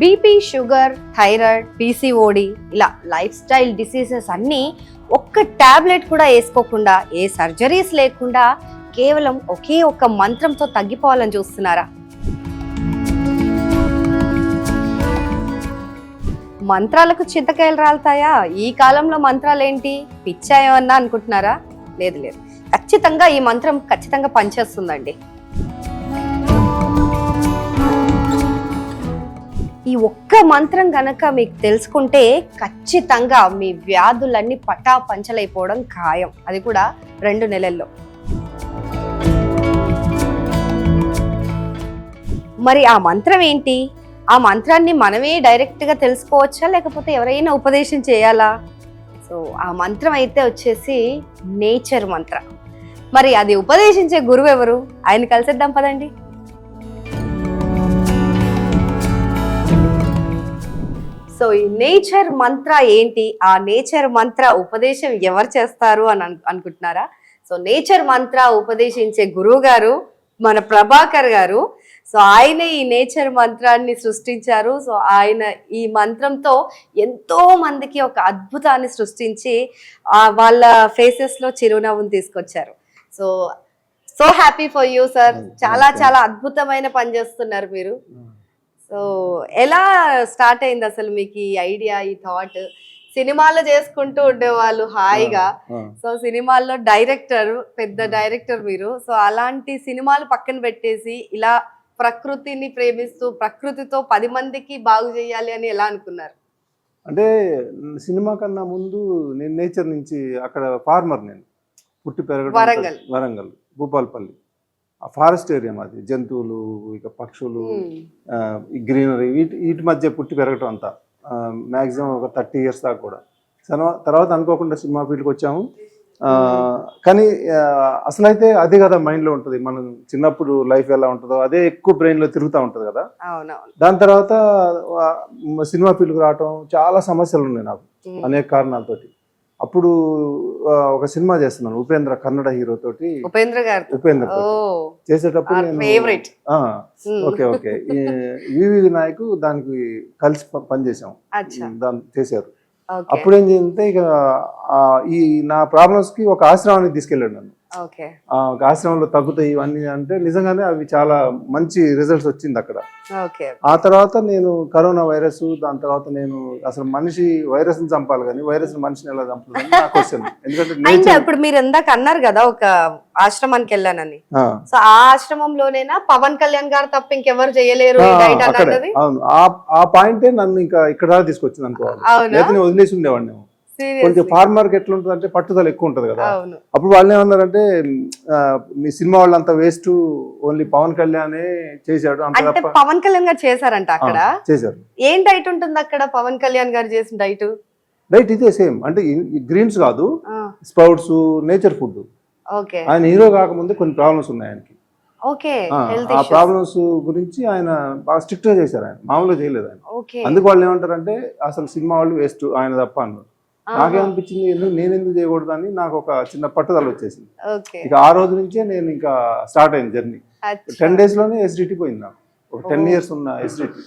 BP, sugar, thyroid, PCOD ఇలా life style diseases అన్నీ ఒక్క టాబ్లెట్ కూడా వేసుకోకుండా, ఏ సర్జరీస్ లేకుండా కేవలం ఒకే ఒక్క మంత్రంతో తగ్గిపోవాలని చూస్తున్నారా? మంత్రాలకు చింతకాయలు రాలుతాయా? ఈ కాలంలో మంత్రాలు ఏంటి, పిచ్చాయేమన్నా అనుకుంటున్నారా? లేదు లేదు, ఖచ్చితంగా ఈ మంత్రం ఖచ్చితంగా పనిచేస్తుందండి. ఈ ఒక్క మంత్రం గనక మీకు తెలుసుకుంటే ఖచ్చితంగా మీ వ్యాధులన్నీ పటా పంచలైపోవడం ఖాయం, అది కూడా 2 నెలల్లో. మరి ఆ మంత్రం ఏంటి? ఆ మంత్రాన్ని మనమే డైరెక్ట్గా తెలుసుకోవచ్చా, లేకపోతే ఎవరైనా ఉపదేశం చేయాలా? సో ఆ మంత్రం అయితే వచ్చేసి నేచర్ మంత్ర. మరి అది ఉపదేశించే గురువు ఎవరు? ఆయన కలిసేద్దాం పదండి. సో ఈ నేచర్ మంత్ర ఏంటి, ఆ నేచర్ మంత్ర ఉపదేశం ఎవరు చేస్తారు అని అనుకుంటున్నారా? సో నేచర్ మంత్ర ఉపదేశించే గురువు గారు మన ప్రభాకర్ గారు. సో ఆయన ఈ నేచర్ మంత్రాన్ని సృష్టించారు. సో ఆయన ఈ మంత్రంతో ఎంతో మందికి ఒక అద్భుతాన్ని సృష్టించి వాళ్ళ ఫేసెస్లో చిరునవ్వును తీసుకొచ్చారు. So so happy for you sir. చాలా చాలా అద్భుతమైన పని చేస్తున్నారు మీరు. సో ఎలా స్టార్ట్ అయింది అసలు మీకు ఈ ఐడియా, ఈ థాట్? సినిమాలో చేసుకుంటూ ఉండేవాళ్ళు హాయిగా. సో సినిమాల్లో డైరెక్టర్, పెద్ద డైరెక్టర్ మీరు. సో అలాంటి సినిమాలు పక్కన పెట్టేసి ఇలా ప్రకృతిని ప్రేమిస్తూ ప్రకృతితో 10 మందికి బాగు చేయాలి అని ఎలా అనుకున్నారు? అంటే సినిమా కన్నా ముందు నేను నేచర్ నుంచి, అక్కడ ఫార్మర్, నేను పుట్టి పెరగడం వరంగల్ భూపాలపల్లి, ఆ ఫారెస్ట్ ఏరియా మాది. జంతువులు, ఇక పక్షులు, ఈ గ్రీనరీ, వీటి మధ్య పుట్టి పెరగటం అంతా మ్యాక్సిమం ఒక 30 years దాకా కూడా. తర్వాత అనుకోకుండా సినిమా ఫీల్డ్కి వచ్చాము. కానీ అసలైతే అదే కదా మైండ్లో ఉంటుంది. మనం చిన్నప్పుడు లైఫ్ ఎలా ఉంటుందో అదే ఎక్కువ బ్రెయిన్లో తిరుగుతూ ఉంటుంది కదా. దాని తర్వాత సినిమా ఫీల్డ్కి రావటం చాలా సమస్యలు ఉన్నాయి నాకు, అనేక కారణాలతోటి. అప్పుడు ఒక సినిమా చేస్తున్నాను ఉపేంద్ర, కన్నడ హీరో తోటి. ఉపేంద్ర చేసేటప్పుడు ఓకే వివి వినాయక్ దానికి కలిసి పనిచేసాం, దాన్ని చేశారు. అప్పుడు ఏం చేయాలంటే ఇక ఈ నా ప్రాబ్లమ్స్ కి ఒక ఆశ్రమానికి తీసుకెళ్ళాడు నన్ను. ఒక ఆశ్రమంలో తగ్గుతాయి ఇవన్నీ అంటే నిజంగానే అవి చాలా మంచి రిజల్ట్స్ వచ్చింది అక్కడ. ఆ తర్వాత నేను కరోనా వైరస్, దాని తర్వాత నేను అసలు మనిషి వైరస్ ని చంపాలి కానీ వైరస్ మనిషిని ఎలా చంపాలని నా క్వశ్చన్. ఎందుకంటే ఇప్పుడు మీరు ఇందాక అన్నారు కదా ఒక ఆశ్రమానికి వెళ్ళానని. సో ఆ ఆశ్రమంలోనేనా పవన్ కళ్యాణ్ గారు తప్ప ఇంకెవరు చేయలేరు? అవును, ఆ పాయింటే నన్ను ఇంకా ఇక్కడ తీసుకొచ్చింది అనుకోవాలి. లేకపోతే వదిలేసి ఉండేవాడిని. కొంచెం ఫార్మర్కి ఎట్లా ఉంటుంది అంటే పట్టుదల ఎక్కువ ఉంటుంది కదా. అప్పుడు వాళ్ళు ఏమన్నారంటే మీ సినిమా వాళ్ళంతా వేస్ట్, ఓన్లీ పవన్ కళ్యాణే చేశాడు. పవన్ కళ్యాణ్ గారు చేశారంట అక్కడ? చేశారు. ఏం డైట్ ఉంటుంది అక్కడ పవన్ కళ్యాణ్ గారు చేసిన డైట్? డైట్ ఇదే సేమ్, అంటే గ్రీన్స్ కాదు, స్ప్రౌట్స్, నేచర్ ఫుడ్. ఆయన హీరో కాకముందే కొన్ని ప్రాబ్లమ్స్ ఉన్నాయి ఆయనకి. ఆ ప్రాబ్లమ్స్ గురించి ఆయన బాగా స్ట్రిక్ట్ గా చేశారు. ఆయన మామూలుగా చేయలేదు ఆయన. అందుకు వాళ్ళు ఏమంటారంటే అసలు సినిమా వాళ్ళు వేస్ట్ ఆయన తప్ప అన్నారు. నాకేమనిపించింది, నేను ఎందుకు చేయకూడదు అని నాకు ఒక చిన్న పట్టుదల వచ్చేసింది. ఇక ఆ రోజు నుంచే నేను ఇంకా స్టార్ట్ అయింది జర్నీ. 10 days లోనే ఎసిడిటీ పోయింది నాకు. ఒక 10 years ఉన్న ఎసిడిటీ.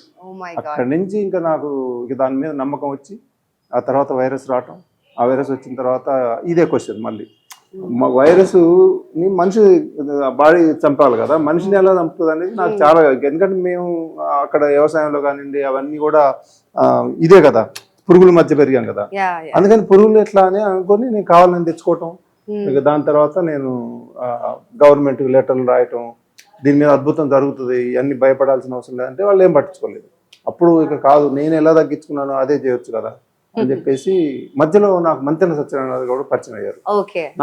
అక్కడి నుంచి ఇంకా నాకు ఇక దాని మీద నమ్మకం వచ్చి ఆ తర్వాత వైరస్ రావటం. ఆ వైరస్ వచ్చిన తర్వాత ఇదే క్వశ్చన్ మళ్ళీ, వైరస్ ని మనిషి బాడీ చంపాలి కదా, మనిషిని ఎలా చంపుతుంది అనేది నాకు చాలా. ఎందుకంటే మేము అక్కడ వ్యవసాయంలో కానివ్వండి అవన్నీ కూడా ఇదే కదా, పురుగుల మధ్య పెరిగాం కదా. అందుకని పురుగులు ఎట్లా అని అనుకొని నేను కావాలని తెచ్చుకోవటం. ఇక దాని తర్వాత నేను గవర్నమెంట్ లెటర్లు రాయటం, దీని మీద అద్భుతం జరుగుతుంది, ఇవన్నీ భయపడాల్సిన అవసరం లేదంటే వాళ్ళు ఏం పట్టించుకోలేదు. అప్పుడు ఇక కాదు, నేను ఎలా తగ్గించుకున్నానో అదే చేయొచ్చు కదా అని చెప్పేసి మధ్యలో నాకు మంతెన సత్యనారాయణ కూడా పరిచయం అయ్యారు.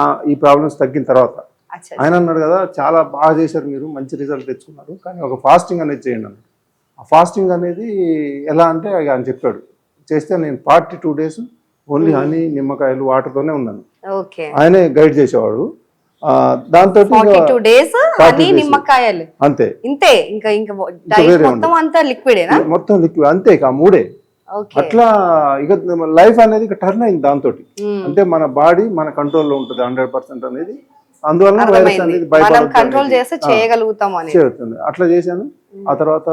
నా ఈ ప్రాబ్లమ్స్ తగ్గిన తర్వాత ఆయన అన్నాడు కదా, చాలా బాగా చేశారు మీరు, మంచి రిజల్ట్ తెచ్చుకున్నారు, కానీ ఒక ఫాస్టింగ్ అనేది చేయండి అన్నాడు. ఆ ఫాస్టింగ్ అనేది ఎలా అంటే ఆయన చెప్పాడు, చేస్తే నేను 42 days ఓన్లీ హనీ, నిమ్మకాయలు, వాటర్తోనే ఉన్నాను. ఆయనే గైడ్ చేసేవాడు. దాంతో అంతే, మొత్తం లిక్విడ్ అంతే, ఇక 3 అట్లా. ఇక లైఫ్ అనేది ఇక టర్న్ అయింది దాంతో. అంటే మన బాడీ మన కంట్రోల్లో ఉంటుంది 100% అనేది. అందువల్ల వైరస్ అనేది కంట్రోల్ చేస్తే చేయగలుగుతాం. అట్లా చేశాను. ఆ తర్వాత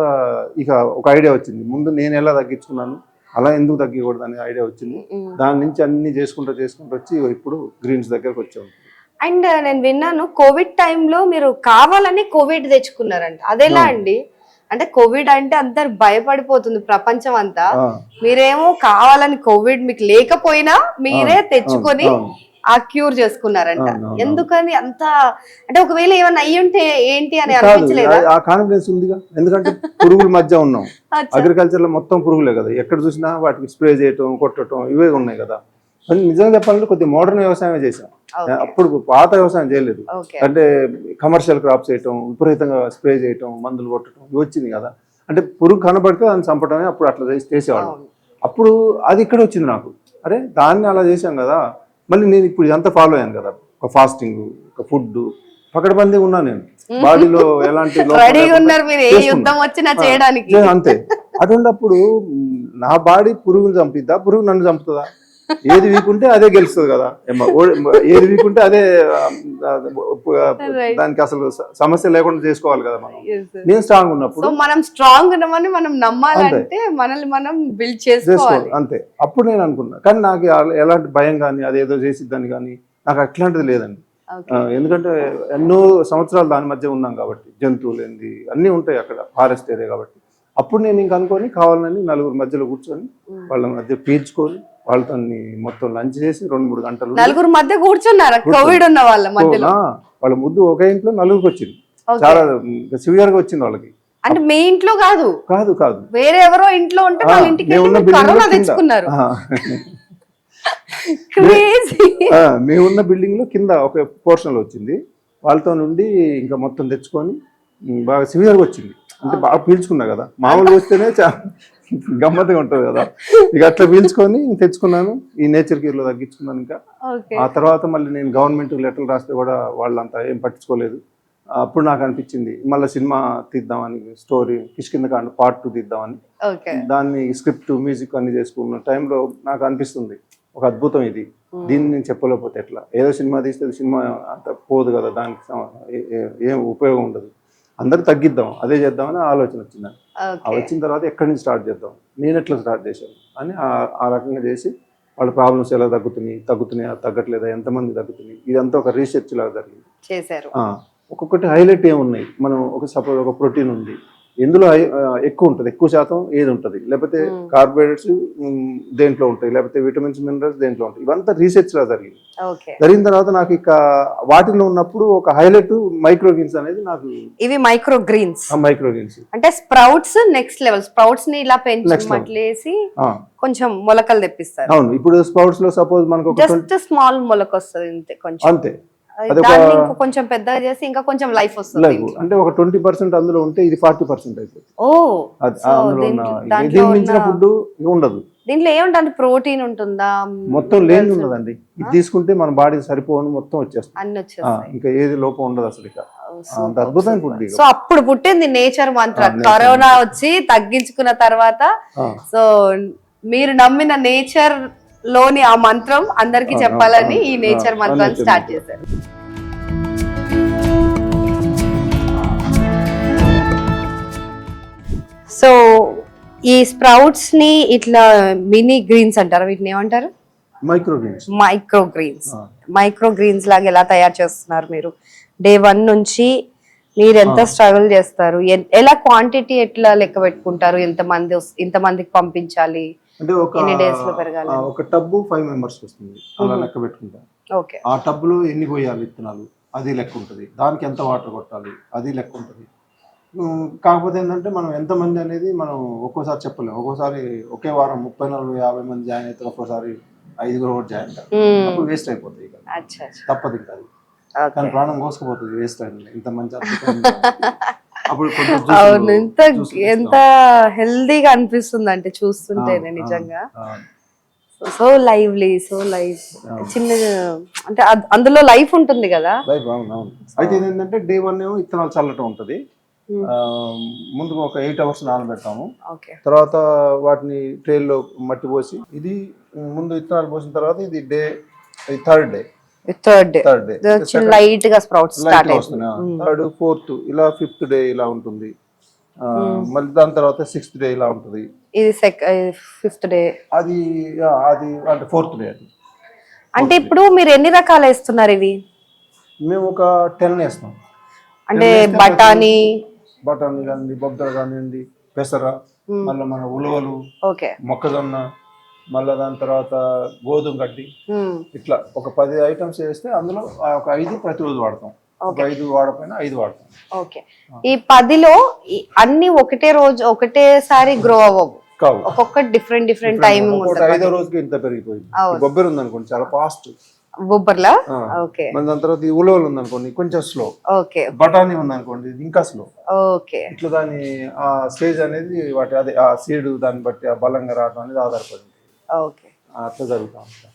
ఇక ఒక ఐడియా వచ్చింది, ముందు నేను ఎలా తగ్గించుకున్నాను అలా ఎందుకు తగ్గకూడదు అనే ఐడియా వచ్చింది. దాని నుంచి అన్ని చేసుకుంటూ వచ్చి ఇప్పుడు గ్రీన్స్ దగ్గరకు వచ్చాము. అండ్ నేను విన్నాను కోవిడ్ టైంలో మీరు కావాలని కోవిడ్ తెచ్చుకున్నారంట, అదెలా అండి? అంటే కోవిడ్ అంటే అందరు భయపడిపోతుంది ప్రపంచం అంతా, మీరేమో కావాలని కోవిడ్ మీకు లేకపోయినా మీరే తెచ్చుకొని ఆ క్యూర్ చేసుకున్నారంట. ఎందుకని అంత, అంటే ఒకవేళ ఏమన్నా అయ్యుంటే ఏంటి అని అనిపించలేదా? ఆ కాన్ఫిడెన్స్ ఉందిగా, ఎందుకంటే పురుగుల మధ్య ఉన్నాం. అగ్రికల్చర్ లో మొత్తం పురుగులే కదా, ఎక్కడ చూసినా వాటికి స్ప్రే చేయటం కొట్టడం ఇవే ఉన్నాయి కదా. నిజంగా చెప్పాలంటే కొద్దిగా మోడర్న్ వ్యవసాయం చేసాం, అప్పుడు పాత వ్యవసాయం చేయలేదు. అంటే కమర్షియల్ క్రాప్స్ చేయటం, విపరీతంగా స్ప్రే చేయటం, మందులు కొట్టడం ఇవి వచ్చింది కదా. అంటే పురుగు కనబడితే దాన్ని చంపడమే అప్పుడు అట్లా చేసేవాళ్ళం. అప్పుడు అది ఇక్కడ వచ్చింది నాకు, అరే దాన్ని అలా చేసాం కదా, మళ్ళీ నేను ఇప్పుడు ఇదంతా ఫాలో అయ్యాను కదా, ఒక ఫాస్టింగ్, ఒక ఫుడ్, పకడ్బందీగా ఉన్నా నేను, బాడీలో ఎలాంటి అంతే. అటువంటిప్పుడు నా బాడీ పురుగును చంపిద్దా, పురుగు నన్ను చంపుతుందా? ఏది వీకుంటే అదే గెలుస్తుంది కదా, ఏది వీకుంటే అదే, దానికి అసలు సమస్య లేకుండా చేసుకోవాలి కదా మనం. నేను స్ట్రాంగ్ ఉన్నప్పుడు, మనం స్ట్రాంగ్ ఉన్నామని మనం నమ్మాలంటే మనల్ని మనం బిల్డ్ చేసుకోవాలి అంతే. అప్పుడు నేను అనుకున్నా, కానీ నాకు ఎలాంటి భయం కానీ అదేదో చేసిద్దని కానీ నాకు అట్లాంటిది లేదండి. ఎందుకంటే ఎన్నో సంవత్సరాలు దాని మధ్య ఉన్నాం కాబట్టి, జంతువులు ఏంది అన్నీ ఉంటాయి అక్కడ, ఫారెస్ట్ ఏరియా కాబట్టి. అప్పుడు నేను ఇంక అనుకొని కావాలని నలుగురు మధ్యలో కూర్చొని వాళ్ళ మధ్య పీల్చుకొని వాళ్ళతో మొత్తం లంచ్ చేసి 2-3 గంటలు నలుగురు మధ్య కూర్చున్నారు. కోవిడ్ ఉన్న వాళ్ళ మధ్యలో వాళ్ళ ముద్దు ఒకే ఇంట్లో నలుగురికి వచ్చింది, చాలా సివియర్ గా వచ్చింది వాళ్ళకి. అంటే మీ ఇంట్లో కాదు కాదు కాదు వేరే ఎవరో ఇంట్లో ఉంటే వాళ్ళ ఇంటికి కరోనా తెచ్చుకున్నారు. మేమున్న బిల్డింగ్ లో కింద ఒక పోర్షన్ లో వచ్చింది, వాళ్ళతో నుండి ఇంకా మొత్తం తెచ్చుకొని బాగా సివియర్ గా వచ్చింది. అంటే బాగా పీల్చుకున్నా కదా, మామూలుగా వస్తేనే చాలా గమ్మత్తుగా ఉంటది కదా, ఇక అట్లా పీల్చుకొని తెచ్చుకున్నాను. ఈ నేచర్ క్యూర్ లో తగ్గించుకున్నాను. ఇంకా ఆ తర్వాత మళ్ళీ నేను గవర్నమెంట్ లెటర్లు రాస్తే కూడా వాళ్ళంతా ఏం పట్టించుకోలేదు. అప్పుడు నాకు అనిపించింది మళ్ళీ సినిమా తీద్దామని, స్టోరీ కిష్కింధకాండ పార్ట్ 2 తీద్దామని. దాన్ని స్క్రిప్ట్, మ్యూజిక్ అన్ని చేసుకున్న టైంలో నాకు అనిపిస్తుంది ఒక అద్భుతం ఇది, దీన్ని నేను చెప్పలేకపోతే ఎట్లా, ఏదో సినిమా తీస్తే సినిమా అంత పోదు కదా, దానికి ఏం ఉపయోగం ఉండదు, అందరూ తగ్గిద్దాం అదే చేద్దామని ఆలోచన వచ్చింది. వచ్చిన తర్వాత ఎక్కడి నుంచి స్టార్ట్ చేద్దాం, నేను ఎట్లా స్టార్ట్ చేశాను అని ఆ రకంగా చేసి వాళ్ళ ప్రాబ్లమ్స్ ఎలా తగ్గుతున్నాయా తగ్గట్లేదా, ఎంతమంది తగ్గుతున్నాయి, ఇదంతా ఒక రీసెర్చ్ లాగా జరిగింది. ఒక్కొక్కటి హైలైట్ ఏమున్నాయి, మనం సపోజ్ ఒక ప్రోటీన్ ఉంది, ఎందులో ఎక్కువ ఉంటుంది, ఎక్కువ శాతం ఏది ఉంటుంది, లేకపోతే కార్బోహైడ్రేట్స్ దేంట్లో ఉంటాయి, లేకపోతే విటమిన్స్ మినరల్స్ దేంట్లో ఉంటాయి, ఇవంతా రీసెర్చ్ లా జరిగింది. జరిగిన తర్వాత నాకు ఇక వాటిలో ఉన్నప్పుడు ఒక హైలైట్ మైక్రోగ్రీన్స్ అనేది నాకు, ఇవి మైక్రోగ్రీన్స్ అంటే స్ప్రౌట్స్ నెక్స్ట్ లెవెల్, స్ప్రౌట్స్ ని ఇలా పెంచి కొంచెం మొలకలు తెప్పిస్తారు. అవును, ఇప్పుడు స్ప్రౌట్స్ లో సపోజ్ మనకు జస్ట్ స్మాల్ మొలక వస్తుంది అంతే, కొంచెం పెద్దగా చేసి ఇంకా కొంచెం లైఫ్ వస్తుంది. అంటే ఒక 20% అందులో ఉంటే ఇది 40% అయిపోతుంది. ఫుడ్ ఉండదు దీంట్లో, ఏముంటుంది ప్రోటీన్ ఉంటుందా, మొత్తం లేని ఉండదండి. ఇది తీసుకుంటే మన బాడీ సరిపోను మొత్తం వచ్చేస్తుంది, అన్ని వచ్చేస్తాయి, ఇంకా ఏది లోపం ఉండదు అసలు. ఇక అంత అద్భుతమైన ఫుడ్. సో అప్పుడు పుట్టింది నేచర్ మంత్ర. కరోనా వచ్చి తగ్గించుకున్న తర్వాత సో మీరు నమ్మిన నేచర్ లోని ఆ మంత్రం అందరికి చెప్పాలని ఈ నేచర్ మంత్రాన్ని స్టార్ట్ చేశారు. సో ఈ స్ప్రౌట్స్ ని ఇట్లా మినీ గ్రీన్స్ అంటారు, వీటిని ఏమంటారు? మైక్రోగ్రీన్స్ లాగా ఎలా తయారు చేస్తున్నారు మీరు? డే 1 నుంచి మీరు ఎంత స్ట్రగుల్ చేస్తారు, ఎలా క్వాంటిటీ ఎట్లా లెక్క పెట్టుకుంటారు, ఇంతమందికి పంపించాలి, అంటే ఎన్ని డేస్ లో పెరగాలి? ఒక టబ్బు 5 మెంబర్స్ వస్తుంది, అలా లెక్క పెట్టుకుంటాం. ఆ టబ్ లో ఎన్ని పోయాలి విత్తనాలు అది లెక్క ఉంటుంది, దానికి ఎంత వాటర్ కొట్టాలి అది లెక్క ఉంటుంది. కాకపోతే ఏంటంటే మనం ఎంతమంది అనేది మనం ఒక్కోసారి చెప్పలేము. ఒక్కోసారి ఒకే వారం 30, 40, 50 మంది జాయిన్ అయితే, ఒక్కోసారి 5 కూడా జాయిన్ అవుతారు, అప్పుడు వేస్ట్ అయిపోతుంది. తప్పదు ఇంకా అది, కానీ ప్రాణం కోసుకుపోతుంది వేస్ట్ అయింది. ఇంత మంచి అప్పుడు ఎంత హెల్దీగా అనిపిస్తుంది అంటే చూస్తుంటేనే నిజంగా. సో లైవ్లీ, చిన్న అంటే అందులో లైఫ్ ఉంటుంది కదా. అయితే ఏంటంటే డే 1 ఏమో విత్తనాలు చల్లటం ఉంటుంది, ముందుగా ఒక 8 hours నానబెడతాము. తర్వాత వాటిని ట్రైల్లో మట్టి పోసి, ఇది ముందు విత్తనాలు పోసిన తర్వాత ఇది థర్డ్ డే లైట్ గా స్ప్రౌట్స్ స్టార్ట్ అవుతుంది. 3rd, 4th ఇలా 5th డే ఇలా ఉంటుంది. మళ్ళీ దాని తర్వాత 6th డే ఇలా ఉంటుంది. ఇది 5th డే. అది అది అంటే 4th డే అది. అంటే ఇప్పుడు మీరు ఎన్ని రకాలు వేస్తున్నారు ఇవి? మేము ఒక 10 వేస్తాం. అంటే బఠానీ కానివ్వండి, బొబ్బర కానివ్వండి, పెసర, మళ్ళీ మన ఉలవలు, మొక్కజొన్న, మళ్ళీ దాని తర్వాత గోధుమ గడ్డి, ఇట్లా ఒక 10 ఐటమ్స్ వేస్తే అందులో ఒక 5 ప్రతిరోజు వాడతాం. ఒక 5 వాడపోయినా 5 వాడతాం. ఓకే. ఈ 10లో అన్ని ఒకటే రోజు ఒకటేసారి గ్రో అవ్వవు, ఒక్కొక్క డిఫరెంట్ టైమింగ్ ఉంటుంది. 5వ రోజుకి ఇంత పెరిగిపోయింది. బొబ్బర ఉంది అనుకోండి చాలా ఫాస్ట్ బొబ్బర్లా. ఓకే. దాని తర్వాత ఈ ఉలవలు ఉంది అనుకోండి కొంచెం స్లో. ఓకే. బఠానీ ఉంది అనుకోండి ఇంకా స్లో. ఓకే. ఇట్లా దాని ఆ స్టేజ్ అనేది వాటి అదే ఆ సీడ్ దాన్ని బట్టి ఆ బలంగా రావడం అనేది ఆధారపడింది. ఓకే. అట్లా జరుగుతా ఉంటుంది.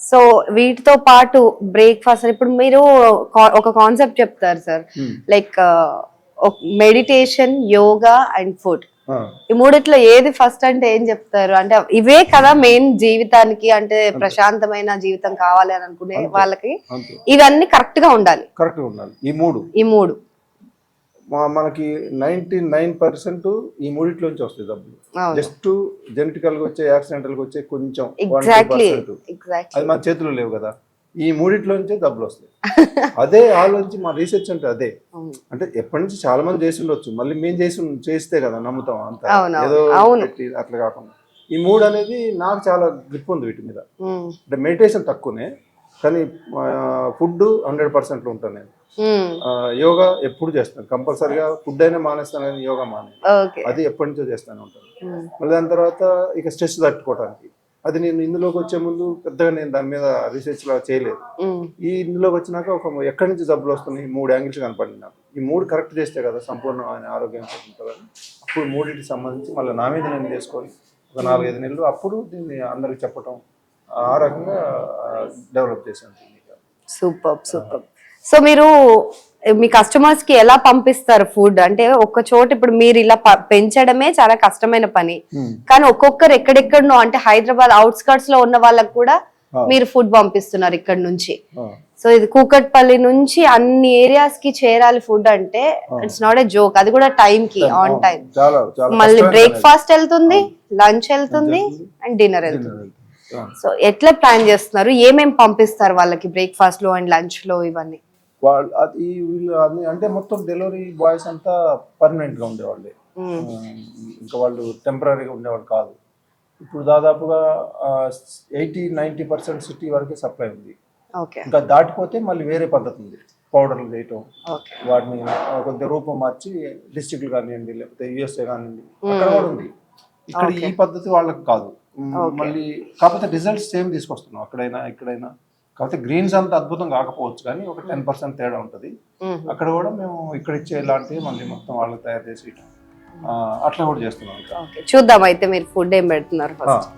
సో వీటితో పాటు బ్రేక్ఫాస్ట్ ఇప్పుడు మీరు ఒక కాన్సెప్ట్ చెప్తారు sir, like meditation, yoga and food. ఈ మూడిట్లో ఏది ఫస్ట్ అంటే ఏం చెప్తారు? అంటే ఇవే కదా మెయిన్ జీవితానికి, అంటే ప్రశాంతమైన జీవితం కావాలి అని అనుకునే వాళ్ళకి ఇవన్నీ కరెక్ట్ గా ఉండాలి. ఈ మూడు మనకి 99% ఈ మూడిట్లోంచి వస్తాయి డబ్బులు. జస్ట్ జెనెటికల్ గా వచ్చే, యాక్సిడెంటల్ గా వచ్చే కొంచెం 1-2%. అది మన చేతిలో లేవు కదా. ఈ మూడిట్లోంచే డబ్బులు వస్తాయి. అదే ఆలోచించి మా రీసెర్చ్ అంటే అదే. అంటే ఎప్పటి నుంచి చాలా మంది చేసి ఉండొచ్చు, మళ్ళీ మేము చేస్తే కదా నమ్ముతాం అంత ఏదో అట్లా కాకుండా. ఈ మూడు అనేది నాకు చాలా గ్రిప్ ఉంది వీటి మీద. అంటే మెడిటేషన్ తక్కువనే, కానీ ఫుడ్ 100% ఉంటాను నేను. యోగా ఎప్పుడు చేస్తాను కంపల్సరిగా. ఫుడ్ అయినా మానేస్తాను కానీ యోగా మానే, అది ఎప్పటి నుంచో చేస్తానే ఉంటాను. మళ్ళీ దాని తర్వాత ఇక స్ట్రెస్ తట్టుకోవడానికి, అది నేను ఇందులోకి వచ్చే ముందు పెద్దగా నేను దాని మీద రీసెర్చ్ లా చేయలేదు. ఈ ఇందులోకి వచ్చినాక ఎక్కడి నుంచి జబ్బులు వస్తున్నాయి 3 యాంగిల్స్ కనపడింది నాకు. ఈ 3 కరెక్ట్ చేస్తే కదా సంపూర్ణమైన ఆరోగ్యం ఉంటుందని అప్పుడు 3కి సంబంధించి మళ్ళీ నా మీద నేను చేసుకొని ఒక 4-5 నెలలు అప్పుడు దీన్ని అందరికి చెప్పటం, ఆ రకంగా డెవలప్ చేశాను. సూపర్. సో మీరు మీ కస్టమర్స్ కి ఎలా పంపిస్తారు ఫుడ్? అంటే ఒక్క చోట ఇప్పుడు మీరు ఇలా పెంచడమే చాలా కష్టమైన పని, కానీ ఒక్కొక్కరు ఎక్కడెక్కడనో, అంటే హైదరాబాద్ అవుట్స్కట్స్ లో ఉన్న వాళ్ళకి కూడా మీరు ఫుడ్ పంపిస్తున్నారు ఇక్కడ నుంచి. సో ఇది కూకట్పల్లి నుంచి అన్ని ఏరియాస్ కి చేరాలి ఫుడ్ అంటే ఇట్స్ నాట్ ఏ జోక్. అది కూడా టైం కి, ఆన్ టైం. మళ్ళీ బ్రేక్ఫాస్ట్ వెళ్తుంది, లంచ్ వెళ్తుంది అండ్ డిన్నర్ వెళ్తుంది. సో ఎట్లా ప్లాన్ చేస్తున్నారు? ఏమేమి పంపిస్తారు వాళ్ళకి బ్రేక్ఫాస్ట్ లో అండ్ లంచ్ లో ఇవన్నీ? వీళ్ళు అంటే మొత్తం డెలివరీ బాయ్స్ అంతా పర్మనెంట్ గా ఉండేవాళ్ళే, ఇంకా వాళ్ళు టెంపరీగా ఉండేవాళ్ళు కాదు. ఇప్పుడు దాదాపుగా 80-90% సిటీ వరకే సప్లై ఉంది. ఇంకా దాటిపోతే మళ్ళీ వేరే పద్ధతి ఉంది, పౌడర్లు చేయటం, వాటిని కొంత రూపం మార్చి డిస్ట్రిక్ట్లు కానివ్వండి, లేకపోతే USA కానివ్వండి, అక్కడ కూడా ఉంది. ఇక్కడ ఈ పద్ధతి వాళ్ళకి కాదు. మళ్ళీ కాకపోతే రిజల్ట్స్ సేమ్ తీసుకొస్తున్నాం అక్కడైనా ఇక్కడైనా. కాకపోతే గ్రీన్స్ అంత అద్భుతం కాకపోవచ్చు, కానీ ఒక 10% తేడా ఉంటుంది. అక్కడ కూడా మేము ఇక్కడ ఇచ్చే ఇలాంటివి మళ్ళీ మొత్తం వాళ్ళకి తయారు చేసి అట్లా కూడా చేస్తున్నాం. చూద్దాం అయితే మీరు ఫుడ్ ఏం పెడుతున్నారు ఫస్ట్.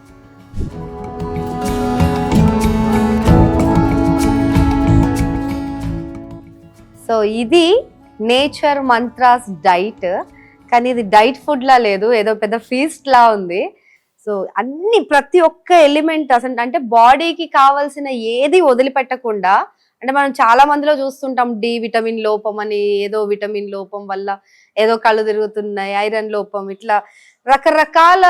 సో ఇది నేచర్ మంత్రాస్ డైట్, కానీ ఇది డైట్ ఫుడ్ లా లేదు, ఏదో పెద్ద ఫీస్ట్ లా ఉంది. సో అన్ని ప్రతి ఒక్క ఎలిమెంట్ అసలు, అంటే బాడీకి కావాల్సిన ఏది వదిలిపెట్టకుండా, అంటే మనం చాలా మందిలో చూస్తుంటాం డి విటమిన్ లోపం అని, ఏదో విటమిన్ లోపం వల్ల ఏదో కళ్ళు తిరుగుతున్నాయి, ఐరన్ లోపం, ఇట్లా రకరకాల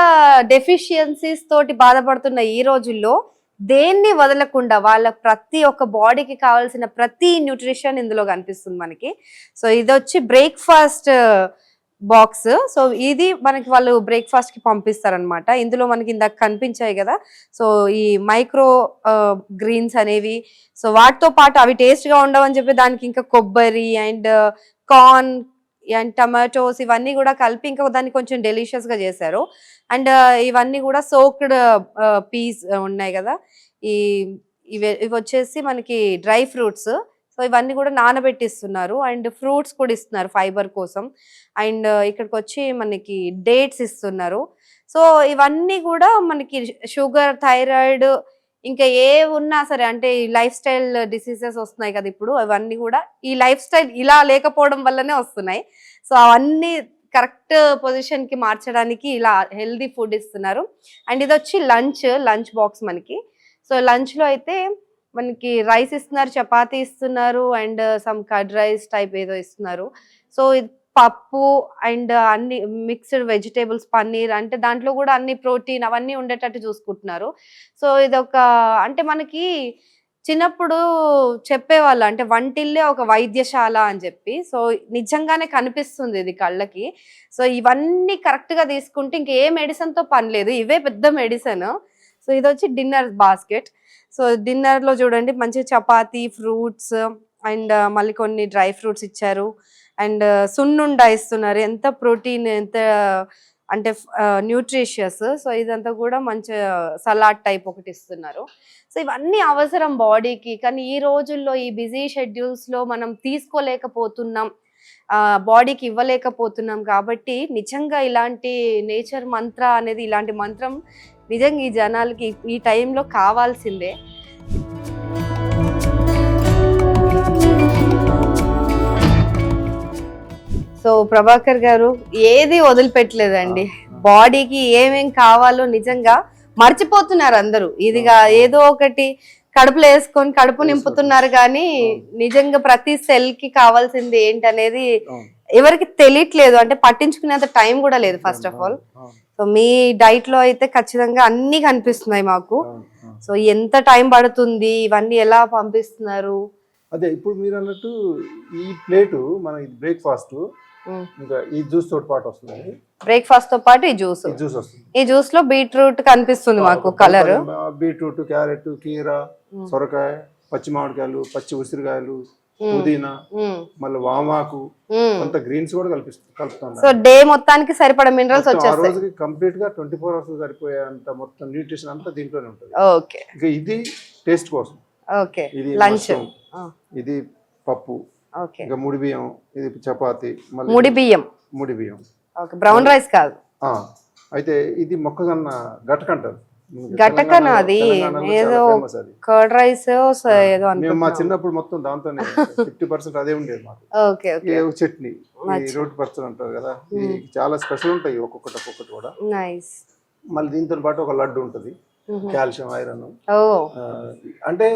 డెఫిషియన్సీస్ తోటి బాధపడుతున్న ఈ రోజుల్లో దేన్ని వదలకుండా వాళ్ళ ప్రతి ఒక్క బాడీకి కావాల్సిన ప్రతి న్యూట్రిషన్ ఇందులో కనిపిస్తుంది మనకి. సో ఇది వచ్చి బ్రేక్ఫాస్ట్ బాక్స్. సో ఇది మనకి వాళ్ళు బ్రేక్ఫాస్ట్ కి పంపిస్తారనమాట. ఇందులో మనకి ఇందాక కనిపించాయి కదా, సో ఈ మైక్రో గ్రీన్స్ అనేవి. సో వాటితో పాటు అవి టేస్ట్ గా ఉండవని చెప్పి దానికి ఇంకా కొబ్బరి అండ్ కార్న్ అండ్ టమాటోస్ ఇవన్నీ కూడా కలిపి ఇంకా దాన్ని కొంచెం డెలిషియస్ గా చేశారు. అండ్ ఇవన్నీ కూడా సోక్డ్ పీస్ ఉన్నాయి కదా, ఇవి వచ్చేసి మనకి డ్రై ఫ్రూట్స్. సో ఇవన్నీ కూడా నానబెట్టిస్తున్నారు అండ్ ఫ్రూట్స్ కూడా ఇస్తున్నారు ఫైబర్ కోసం. అండ్ ఇక్కడికి వచ్చి మనకి డేట్స్ ఇస్తున్నారు. సో ఇవన్నీ కూడా మనకి షుగర్, థైరాయిడ్, ఇంకా ఏ ఉన్నా సరే, అంటే ఈ లైఫ్ స్టైల్ డిసీజెస్ వస్తున్నాయి కదా ఇప్పుడు, అవన్నీ కూడా ఈ లైఫ్ స్టైల్ ఇలా లేకపోవడం వల్లనే వస్తున్నాయి. సో అవన్నీ కరెక్ట్ పొజిషన్ కి మార్చడానికి ఇలా హెల్దీ ఫుడ్ ఇస్తున్నారు. అండ్ ఇది వచ్చి లంచ్ బాక్స్ మనకి. సో లంచ్ లో అయితే మనకి రైస్ ఇస్తున్నారు, చపాతీ ఇస్తున్నారు and some curd rice type ఏదో ఇస్తున్నారు. సో పప్పు అండ్ అన్ని మిక్స్డ్ వెజిటేబుల్స్, పన్నీర్, అంటే దాంట్లో కూడా అన్ని ప్రోటీన్ అవన్నీ ఉండేటట్టు చూసుకుంటున్నారు. సో ఇదొక అంటే మనకి చిన్నప్పుడు చెప్పేవాళ్ళు, అంటే వంటిల్లే ఒక వైద్యశాల అని చెప్పి. సో నిజంగానే కనిపిస్తుంది ఇది కళ్ళకి. సో ఇవన్నీ కరెక్ట్ గా తీసుకుంటే ఇంకే మెడిసిన్ తో పని లేదు, ఇవే పెద్ద మెడిసిన్. సో ఇది వచ్చి డిన్నర్ బాస్కెట్. సో డిన్నర్ లో చూడండి మంచి చపాతీ, ఫ్రూట్స్ అండ్ మళ్ళీ కొన్ని డ్రై ఫ్రూట్స్ ఇచ్చారు. అండ్ సున్నుండ ఇస్తున్నారు, ఎంత ప్రోటీన్, ఎంత అంటే న్యూట్రిషియస్. సో ఇదంతా కూడా మంచి సలాడ్ టైప్ ఒకటి ఇస్తున్నారు. సో ఇవన్నీ అవసరం బాడీకి, కానీ ఈ రోజుల్లో ఈ బిజీ షెడ్యూల్స్లో మనం తీసుకోలేకపోతున్నాం, బాడీకి ఇవ్వలేకపోతున్నాం. కాబట్టి నిజంగా ఇలాంటి నేచర్ మంత్ర అనేది, ఇలాంటి మంత్రం నిజంగా ఈ జనాలకి ఈ టైంలో కావాల్సిందే. సో ప్రభాకర్ గారు ఏది వదిలిపెట్టలేదండి, బాడీకి ఏమేం కావాలో నిజంగా మర్చిపోతున్నారు అందరూ. ఇదిగా ఏదో ఒకటి కడుపులో వేసుకొని కడుపు నింపుతున్నారు, కానీ నిజంగా ప్రతి సెల్ కి కావాల్సింది ఏంటనేది ఎవరికి తెలియట్లేదు, అంటే పట్టించుకునేంత టైం కూడా లేదు first of all. So me diet లో అయితే ఖచ్చితంగా అన్ని కనిపిస్తున్నాయి మాకు. సో ఎంత టైం పడుతుంది, ఇవన్నీ ఎలా పంపిస్తున్నారు? అదే ఇప్పుడు మీరు అన్నట్టు ఈ ప్లేటు మన బ్రేక్ఫాస్ట్, ఇంకా ఈ జ్యూస్ తోటి పాటు వస్తుంది. బ్రేక్ఫాస్ట్ తో పాటు ఈ జ్యూస్ వస్తుంది. ఈ జ్యూస్ లో బీట్రూట్ కనిపిస్తుంది మాకు కలర్. బీట్రూట్, క్యారెట్, కీర, సొరకాయ, పచ్చి మామిడికాయలు, పచ్చి ఉసిరికాయలు, పుదీనా, మళ్ళీ వామాకు, కొంత గ్రీన్స్ కూడా కలుపుతాం. సో డే మొత్తానికి సరిపడ మినరల్స్ వచ్చేస్తాయి. ఆ రోజుకి కంప్లీట్ గా 24 hours సరిపోయేంత మొత్తం న్యూట్రిషన్ అంతా దీంట్లోనే ఉంటుంది. ఓకే, ఇంకా ఇది టేస్ట్ కోసం. ఓకే, ఇది లంచ్, ఇది పప్పు, ఓకే, ఇంకా ముడి బియ్యం, ఇది చపాతి, ముడి బియ్యం, ఓకే, బ్రౌన్ రైస్ కాదు. అయితే ఇది మొక్కజొన్న గటక అంటారు. గటకన, అది ఏదో కర్డ్ రైస్ ఏదో మేము మా చిన్నప్పుడు మొత్తం దాంతోనే 50% అదే ఉండేది మాకు. ఓకే, ఓకే, చట్నీ, రోటి పచ్చడి అంటారు కదా, ఇది చాలా స్పెషల్ ఉంటాయి ఒక్కొక్కటి కూడా. నైస్. మళ్ళీ దీంతో పాటు ఒక లడ్డు ఉంటుంది, కాల్షియం, ఐరన్. అంటే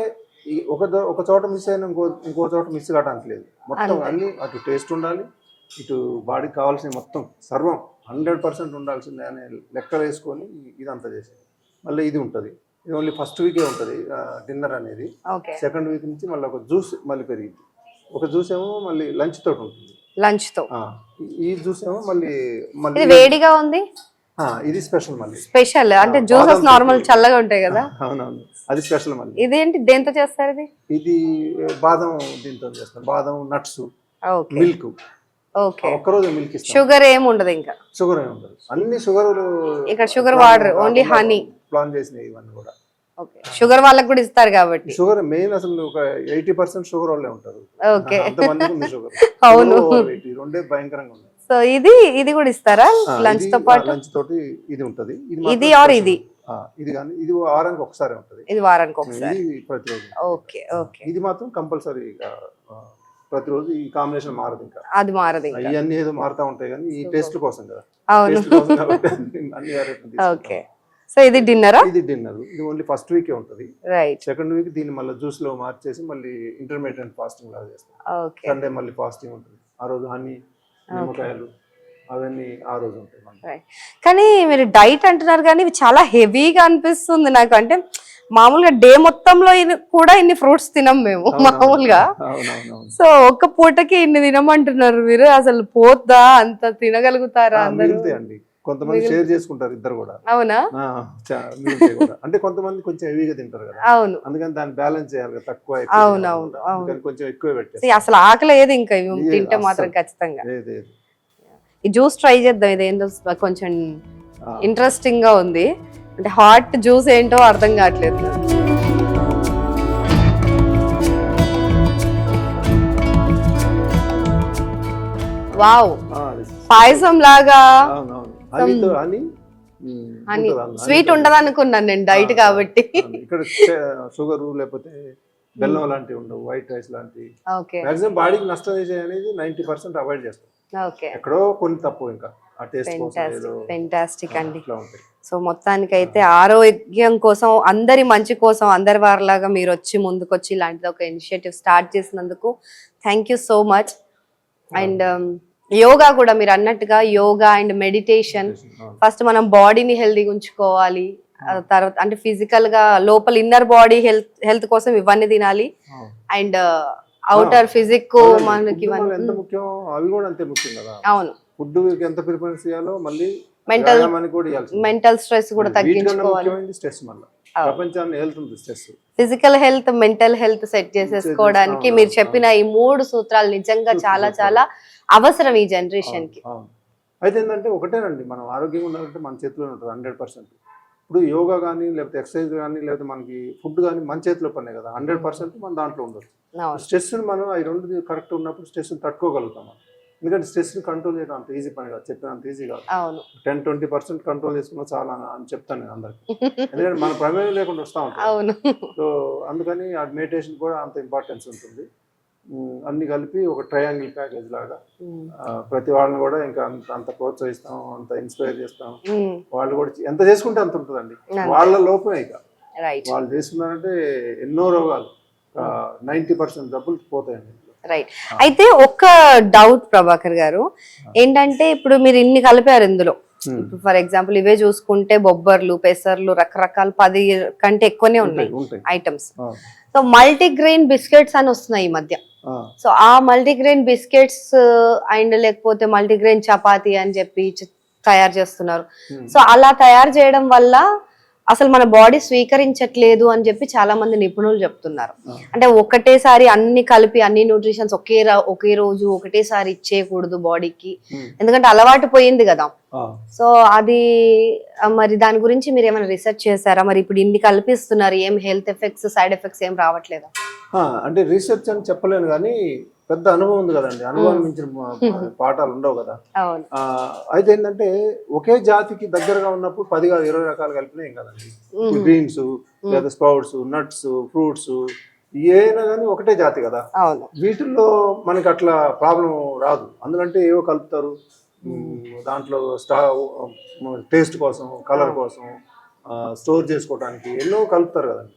ఒక చోట మిస్ అయినా ఇంకో చోట మిస్ కావడానికి లేదు. మొత్తం అన్ని అటు టేస్ట్ ఉండాలి, ఇటు బాడీకి కావాల్సిన మొత్తం సర్వం 100% ఉండాల్సిందే అనే లెక్క వేసుకొని ఇదంతా చేసేది. మళ్ళీ ఇది ఉంటుంది, ఇది ఓన్లీ ఫస్ట్ వీకే ఉంటుంది డిన్నర్ అనేది. సెకండ్ వీక్ నుంచి మళ్ళీ ఒక జ్యూస్ మళ్ళీ పెరిగింది. ఒక జ్యూస్ ఏమో మళ్ళీ లంచ్ తోటి ఉంటుంది, లంచ్ తో. ఈ జ్యూస్ ఏమో మళ్ళీ వేడిగా ఉంది, ఇది స్పెషల్. మళ్ళీ స్పెషల్ అంటే జ్యూసెస్ నార్మల్ చల్లగా ఉంటాయి కదా. అవునవును, అది స్పెషల్. మళ్ళీ ఇదేంటి, దేంతో చేస్తారు? ఇది బాదం, దీంతో చేస్తారు. బాదం, నట్స్, మిల్క్. ఓకే, ఒక్కరోజు మిల్క్ ఇస్తాం. షుగర్ ఏమి ఉండదు, ఇంకా షుగర్ ఏమి ఉండదు. అన్ని షుగర్ ఇక్కడ sugar water, only honey plan చేసినవి ఇవన్నీ కూడా. ఓకే, షుగర్ వాళ్ళకి కూడా ఇస్తారు కాబట్టి. షుగర్ మెయిన్ అసలు ఒక 80% షుగర్ వాళ్ళే ఉంటారు. ఓకే, అంతమందికి ఉంది షుగర్. అవును, రెండే భయంకరంగా ఉన్నాయి. సో ఇది కూడా ఇస్తారా లంచ్ తో పాటు? లంచ్ తోటి ఇది ఉంటది. ఇది ఆర్ ఇది కానీ ఇది వారానికి ఒకసారి ఉంటది. ఇది వారానికి ఒకసారి, ప్రతిరోజు. ఓకే, ఓకే, ఇది మాత్రం కంపల్సరీ ప్రతిరోజు. ఈ కాంబినేషన్ మారదు, ఇంకా అది మారదు. ఇవన్నీ ఏదో మారుతా ఉంటాయి, కానీ ఈ టేస్ట్ కోసం కదా. అవును, అన్ని ఓకే. సో ఇది డిన్నరా? ఇది డిన్నర్. ఇది ఓన్లీ ఫస్ట్ వీకే ఉంటుంది. రైట్. సెకండ్ వీక్ దీన్ని మళ్ళీ జ్యూస్ లో మార్చేసి మళ్ళీ ఇంటర్మీడియట్ ఫాస్టింగ్ లాగా చేస్తాం. సండే మళ్ళీ ఫాస్టింగ్ ఉంటుంది. ఆ రోజు హనీ, నిమ్మకాయలు అవన్నీ ఆ రోజు ఉంటాయి. కానీ మీరు డైట్ అంటున్నారు, కానీ ఇవి చాలా హెవీగా అనిపిస్తుంది నాకు. అంటే మామూలుగా డే మొత్తంలో కూడా ఇన్ని ఫ్రూట్స్ తినం మేము మామూలుగా. సో ఒక్క పూటకి ఇన్ని తినమంటున్నారు మీరు, అసలు పోద్దా? అంత తినగలుగుతారా అందరూ? కొంతమంది షేర్ చేసుకుంటారు ఇద్దరు కూడా. అవునా? అంటే కొంతమంది కొంచెం హెవీగా తింటారు కదా. అవును, అందుకని దాన్ని బ్యాలెన్స్ చేయాలి, తక్కువ. అవునవును, కొంచెం ఎక్కువ పెట్టేసి అసలు ఆకలి ఏది ఇంకా తింటే మాత్రం ఖచ్చితంగా. ఈ జ్యూస్ ట్రై చేద్దాం. ఇది ఏంటో కొంచెం ఇంట్రెస్టింగ్ గా ఉంది, అంటే హాట్ జ్యూస్ ఏంటో అర్థం కావట్లేదు. వావ్, పాయసం లాగా. స్వీట్ ఉండదు అనుకున్నాను నేను, డైట్ కాబట్టి. ఇక్కడ షుగర్ లేకపోతే బెల్లం లాంటివి ఉండవు, వైట్ రైస్ లాంటివి. మాక్సిమం బాడీకి నష్టం చేసే అనేది 90% అవాయిడ్ చేస్తాం. ఎక్కడో కొన్ని తప్పు, ఇంకా ఫెంటాస్టిక్ అండి. సో మొత్తానికి అయితే ఆరోగ్యం కోసం, అందరి మంచి కోసం, అందరి వారిలాగా మీరు వచ్చి ముందుకొచ్చి ఇలాంటిది ఒక ఇనిషియేటివ్ స్టార్ట్ చేసినందుకు thank you so much. And yoga కూడా మీరు అన్నట్టుగా యోగా అండ్ మెడిటేషన్, ఫస్ట్ మనం బాడీని హెల్దీగా ఉంచుకోవాలి, తర్వాత అంటే ఫిజికల్ గా లోపల ఇన్నర్ బాడీ హెల్త్ కోసం ఇవన్నీ తినాలి, అండ్ అవుటర్ ఫిజిక్ మనకి ఎంత ముఖ్యం అవి కూడా అంతే ముఖ్యం కదా. అవును, ఫుడ్ ఎంత ప్రిఫరెన్స్ ఇవ్వాలో మళ్ళీ మెంటల్ స్ట్రెస్ కూడా తగ్గించుకోవాలి. స్ట్రెస్ మళ్ళీ ప్రపంచాన్ని హెల్త్ ఉంది, stress physical health mental health set చేసేసుకోవడానికి మీరు చెప్పిన ఈ 3 సూత్రాలు నిజంగా చాలా చాలా అవసరం ఈ జనరేషన్ కి. అయితే ఏంటంటే ఒకటేనండి, మనం ఆరోగ్యంగా ఉండాలంటే మన చేతిలో ఉంటుంది 100%. ఇప్పుడు యోగా కానీ లేకపోతే ఎక్సర్సైజ్ కానీ లేకపోతే మనకి ఫుడ్ కానీ మన చేతిలో పనే కదా, 100% మన దాంట్లో ఉండదు. స్ట్రెస్ మనం అవి రెండు కరెక్ట్ ఉన్నప్పుడు స్ట్రెస్ తట్టుకోగలుగుతాం మనం. ఎందుకంటే స్ట్రెస్ ని కంట్రోల్ చేయడం అంత ఈజీ పని కాదు, చెప్పినంత ఈజీ కాదు. 10-20% కంట్రోల్ చేసుకున్నా చాలా అని చెప్తాను నేను అందరికి. ఎందుకంటే మన ప్రమేయం లేకుండా వస్తూ ఉంటాం. సో అందుకని ఆ మెడిటేషన్ కూడా అంత ఇంపార్టెన్స్ ఉంటుంది. అన్ని కలిపి ఒక ట్రయాంగిల్ ప్యాకేజ్ లాగా ప్రతి వాళ్ళని కూడా ఇంకా అంత ప్రోత్సహిస్తాం, అంత ఇన్స్పైర్ చేస్తాం. వాళ్ళు కూడా ఎంత చేసుకుంటే అంత ఉంటుందండి. వాళ్ళ లోపమే ఇక వాళ్ళు చేసుకున్నారంటే ఎన్నో రోగాలు 90% డబ్బులు పోతాయండి. రైట్. అయితే ఒక్క డౌట్ ప్రభాకర్ గారు, ఏంటంటే ఇప్పుడు మీరు ఇన్ని కలిపారు ఇందులో, ఫర్ ఎగ్జాంపుల్ ఇవే చూసుకుంటే బొబ్బర్లు, పెసర్లు, రకరకాల 10 కంటే ఎక్కువనే ఉన్నాయి ఐటమ్స్. సో మల్టీగ్రెయిన్ బిస్కెట్స్ అని వస్తున్నాయి ఈ మధ్య. సో ఆ మల్టీగ్రెయిన్ బిస్కెట్స్ అండ్ లేకపోతే మల్టీగ్రెయిన్ చపాతీ అని చెప్పి తయారు చేస్తున్నారు. సో అలా తయారు చేయడం వల్ల అసలు మన బాడీ స్వీకరించట్లేదు అని చెప్పి చాలా మంది నిపుణులు చెప్తున్నారు. అంటే ఒకటేసారి అన్ని కలిపి అన్ని న్యూట్రిషన్స్ ఒకే రోజు ఒకటేసారి ఇచ్చేయకూడదు బాడీకి, ఎందుకంటే అలవాటు పోయింది కదా. సో అది మరి దాని గురించి మీరు ఏమైనా రీసెర్చ్ చేశారా? మరి ఇప్పుడు ఇన్ని కల్పిస్తున్నారు, ఏం హెల్త్ ఎఫెక్ట్స్ సైడ్ ఎఫెక్ట్స్ ఏం రావట్లేదా? అంటే రీసెర్చ్ అని చెప్పలేను కానీ పెద్ద అనుభవం ఉంది కదండి, అనుభవం మించిన పాఠాలు ఉండవు కదా. అయితే ఏంటంటే ఒకే జాతికి దగ్గరగా ఉన్నప్పుడు 10 కాదు 20 రకాలు కలిపినా ఏం కదండి. గ్రీన్స్ లేదా స్ప్రౌట్స్, నట్స్, ఫ్రూట్స్ ఏమైనా కానీ ఒకటే జాతి కదా. వీటిల్లో మనకి అట్లా ప్రాబ్లం రాదు. అందుకంటే ఏవో కలుపుతారు దాంట్లో, టేస్ట్ కోసం, కలర్ కోసం, స్టోర్ చేసుకోవడానికి ఎన్నో కలుపుతారు కదండి.